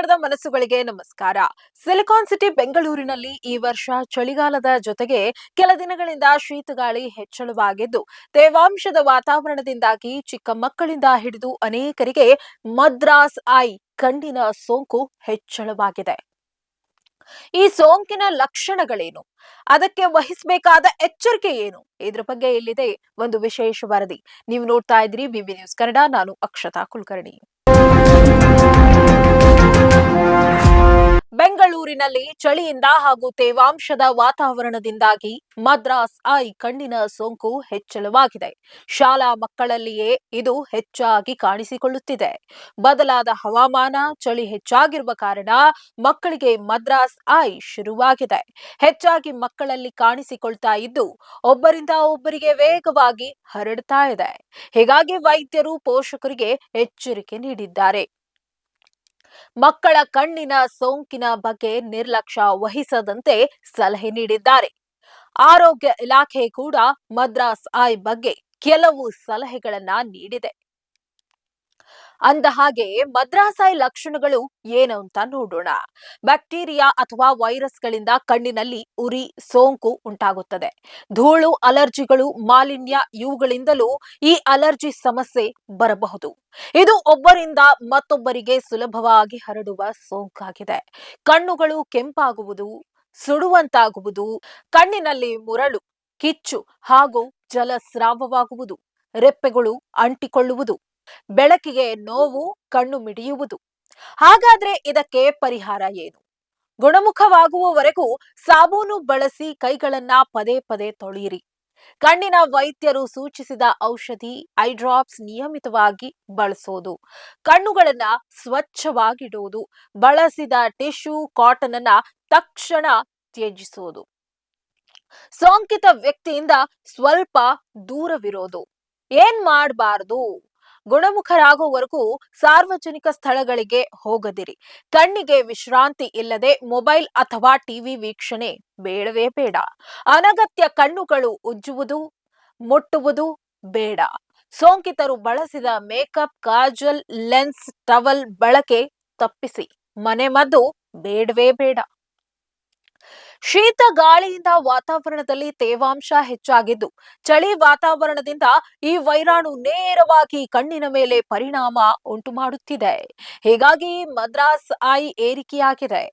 ಕನ್ನಡದ ಮನಸ್ಸುಗಳಿಗೆ ನಮಸ್ಕಾರ. Silicon city ಬೆಂಗಳೂರಿನಲ್ಲಿ ಈ ವರ್ಷ ಚಳಿಗಾಲದ ಜೊತೆಗೆ ಕೆಲ ದಿನಗಳಿಂದ ಶೀತಗಾಳಿ ಹೆಚ್ಚಳವಾಗಿದ್ದು, ತೇವಾಂಶದ ವಾತಾವರಣದಿಂದಾಗಿ ಚಿಕ್ಕ ಮಕ್ಕಳಿಂದ ಹಿಡಿದು ಅನೇಕರಿಗೆ ಮದ್ರಾಸ್ ಐ ಕಣ್ಣಿನ ಸೋಂಕು ಹೆಚ್ಚಳವಾಗಿದೆ. ಈ ಸೋಂಕಿನ ಲಕ್ಷಣಗಳೇನು? ಅದಕ್ಕೆ ವಹಿಸಬೇಕಾದ ಎಚ್ಚರಿಕೆ ಏನು? ಇದರ ಬಗ್ಗೆ ಇಲ್ಲಿದೆ ಒಂದು ವಿಶೇಷ ವರದಿ. ನೀವು ನೋಡ್ತಾ ಇದ್ದೀರಿ ಬಿಬಿ ನ್ಯೂಸ್ ಕನ್ನಡ. ನಾನು ಅಕ್ಷತಾ ಕುಲಕರ್ಣಿ. ಬೆಂಗಳೂರಿನಲ್ಲಿ ಚಳಿಯಿಂದ ಹಾಗೂ ತೇವಾಂಶದ ವಾತಾವರಣದಿಂದಾಗಿ ಮದ್ರಾಸ್ ಐ ಕಣ್ಣಿನ ಸೋಂಕು ಹೆಚ್ಚಳವಾಗಿದೆ. ಶಾಲಾ ಮಕ್ಕಳಲ್ಲಿಯೇ ಇದು ಹೆಚ್ಚಾಗಿ ಕಾಣಿಸಿಕೊಳ್ಳುತ್ತಿದೆ. ಬದಲಾದ ಹವಾಮಾನ, ಚಳಿ ಹೆಚ್ಚಾಗಿರುವ ಕಾರಣ ಮಕ್ಕಳಿಗೆ ಮದ್ರಾಸ್ ಐ ಶುರುವಾಗಿದೆ. ಹೆಚ್ಚಾಗಿ ಮಕ್ಕಳಲ್ಲಿ ಕಾಣಿಸಿಕೊಳ್ತಾ ಇದ್ದು, ಒಬ್ಬರಿಂದ ಒಬ್ಬರಿಗೆ ವೇಗವಾಗಿ ಹರಡ್ತಾ ಇದೆ. ಹೀಗಾಗಿ ವೈದ್ಯರು ಪೋಷಕರಿಗೆ ಎಚ್ಚರಿಕೆ ನೀಡಿದ್ದಾರೆ. ಮಕ್ಕಳ ಕಣ್ಣಿನ ಸೋಂಕಿನ ಬಗ್ಗೆ ನಿರ್ಲಕ್ಷ್ಯ ವಹಿಸದಂತೆ ಸಲಹೆ ನೀಡಿದ್ದಾರೆ. ಆರೋಗ್ಯ ಇಲಾಖೆ ಕೂಡ ಮದ್ರಾಸ್ ಐ ಬಗ್ಗೆ ಕೆಲವು ಸಲಹೆಗಳನ್ನ ನೀಡಿದೆ. ಅಂದಹಾಗೆ ಮದ್ರಾಸ್ ಐ ಲಕ್ಷಣಗಳು ಏನು ಅಂತ ನೋಡೋಣ. ಬ್ಯಾಕ್ಟೀರಿಯಾ ಅಥವಾ ವೈರಸ್ಗಳಿಂದ ಕಣ್ಣಿನಲ್ಲಿ ಉರಿ, ಸೋಂಕು ಉಂಟಾಗುತ್ತದೆ. ಧೂಳು, ಅಲರ್ಜಿಗಳು, ಮಾಲಿನ್ಯ ಇವುಗಳಿಂದಲೂ ಈ ಅಲರ್ಜಿ ಸಮಸ್ಯೆ ಬರಬಹುದು. ಇದು ಒಬ್ಬರಿಂದ ಮತ್ತೊಬ್ಬರಿಗೆ ಸುಲಭವಾಗಿ ಹರಡುವ ಸೋಂಕಾಗಿದೆ. ಕಣ್ಣುಗಳು ಕೆಂಪಾಗುವುದು, ಸುಡುವಂತಾಗುವುದು, ಕಣ್ಣಿನಲ್ಲಿ ಮುರಳು, ಕಿಚ್ಚು ಹಾಗೂ ಜಲಸ್ರಾವವಾಗುವುದು, ರೆಪ್ಪೆಗಳು ಅಂಟಿಕೊಳ್ಳುವುದು, ಬೆಳಕಿಗೆ ನೋವು, ಕಣ್ಣು ಮಿಡಿಯುವುದು. ಹಾಗಾದ್ರೆ ಇದಕ್ಕೆ ಪರಿಹಾರ ಏನು? ಗುಣಮುಖವಾಗುವವರೆಗೂ ಸಾಬೂನು ಬಳಸಿ ಕೈಗಳನ್ನ ಪದೇ ಪದೇ ತೊಳೆಯಿರಿ. ಕಣ್ಣಿನ ವೈದ್ಯರು ಸೂಚಿಸಿದ ಔಷಧಿ, ಐ ಡ್ರಾಪ್ಸ್ ನಿಯಮಿತವಾಗಿ ಬಳಸೋದು, ಕಣ್ಣುಗಳನ್ನ ಸ್ವಚ್ಛವಾಗಿಡುವುದು, ಬಳಸಿದ ಟಿಶ್ಯೂ, ಕಾಟನ್ ಅನ್ನ ತಕ್ಷಣ ತ್ಯಜಿಸೋದು, ಸೋಂಕಿತ ವ್ಯಕ್ತಿಯಿಂದ ಸ್ವಲ್ಪ ದೂರವಿರೋದು. ಏನ್ ಮಾಡಬಾರದು? ಗುಣಮುಖರಾಗುವವರೆಗೂ ಸಾರ್ವಜನಿಕ ಸ್ಥಳಗಳಿಗೆ ಹೋಗದಿರಿ. ಕಣ್ಣಿಗೆ ವಿಶ್ರಾಂತಿ ಇಲ್ಲದೆ ಮೊಬೈಲ್ ಅಥವಾ ಟಿವಿ ವೀಕ್ಷಣೆ ಬೇಡವೇ ಬೇಡ. ಅನಗತ್ಯ ಕಣ್ಣುಗಳು ಉಜ್ಜುವುದು, ಮುಟ್ಟುವುದು ಬೇಡ. ಸೋಂಕಿತರು ಬಳಸಿದ ಮೇಕಪ್, ಕಾಜಲ್, ಲೆನ್ಸ್, ಟವಲ್ ಬಳಕೆ ತಪ್ಪಿಸಿ. ಮನೆಮದ್ದು ಬೇಡವೇ ಬೇಡ. ಶೀತ ಗಾಳಿಯಿಂದ ವಾತಾವರಣದಲ್ಲಿ ತೇವಾಂಶ ಹೆಚ್ಚಾಗಿದ್ದು, ಚಳಿ ವಾತಾವರಣದಿಂದ ಈ ವೈರಾಣು ನೇರವಾಗಿ ಕಣ್ಣಿನ ಮೇಲೆ ಪರಿಣಾಮ ಉಂಟು ಮಾಡುತ್ತಿದೆ. ಹೀಗಾಗಿ ಮದ್ರಾಸ್ ಐ ಏರಿಕೆಯಾಗಿದೆ.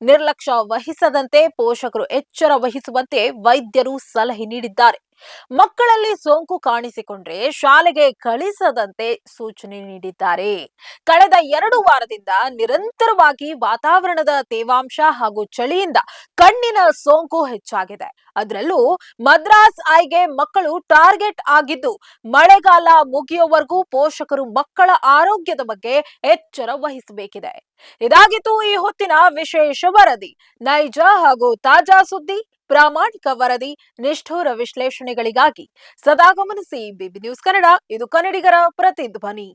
ನಿರ್ಲಕ್ಷ್ಯ ವಹಿಸದಂತೆ ಪೋಷಕರು ಎಚ್ಚರ ವಹಿಸುವಂತೆ ವೈದ್ಯರು ಸಲಹೆ ನೀಡಿದ್ದಾರೆ. ಮಕ್ಕಳಲ್ಲಿ ಸೋಂಕು ಕಾಣಿಸಿಕೊಂಡ್ರೆ ಶಾಲೆಗೆ ಕಳಿಸದಂತೆ ಸೂಚನೆ ನೀಡಿದ್ದಾರೆ. ಕಳೆದ 2 ವಾರದಿಂದ ನಿರಂತರವಾಗಿ ವಾತಾವರಣದ ತೇವಾಂಶ ಹಾಗೂ ಚಳಿಯಿಂದ ಕಣ್ಣಿನ ಸೋಂಕು ಹೆಚ್ಚಾಗಿದೆ. ಅದರಲ್ಲೂ ಮದ್ರಾಸ್ ಐಗೆ ಮಕ್ಕಳು ಟಾರ್ಗೆಟ್ ಆಗಿದ್ದು, ಮಳೆಗಾಲ ಮುಗಿಯುವವರೆಗೂ ಪೋಷಕರು ಮಕ್ಕಳ ಆರೋಗ್ಯದ ಬಗ್ಗೆ ಎಚ್ಚರ ವಹಿಸಬೇಕಿದೆ. ಇದಾಗಿತ್ತು ಈ ಹೊತ್ತಿನ ವಿಶೇಷ ವರದಿ. ನೈಜ ಹಾಗೂ ತಾಜಾ ಸುದ್ದಿ, ಪ್ರಾಮಾಣಿಕ ವರದಿ, ನಿಷ್ಠುರ ವಿಶ್ಲೇಷಣೆಗಳಿಗಾಗಿ ಸದಾ ಗಮನಿಸಿ ಬಿಬಿ ನ್ಯೂಸ್ ಕನ್ನಡ. ಇದು ಕನ್ನಡಿಗರ ಪ್ರತಿಧ್ವನಿ.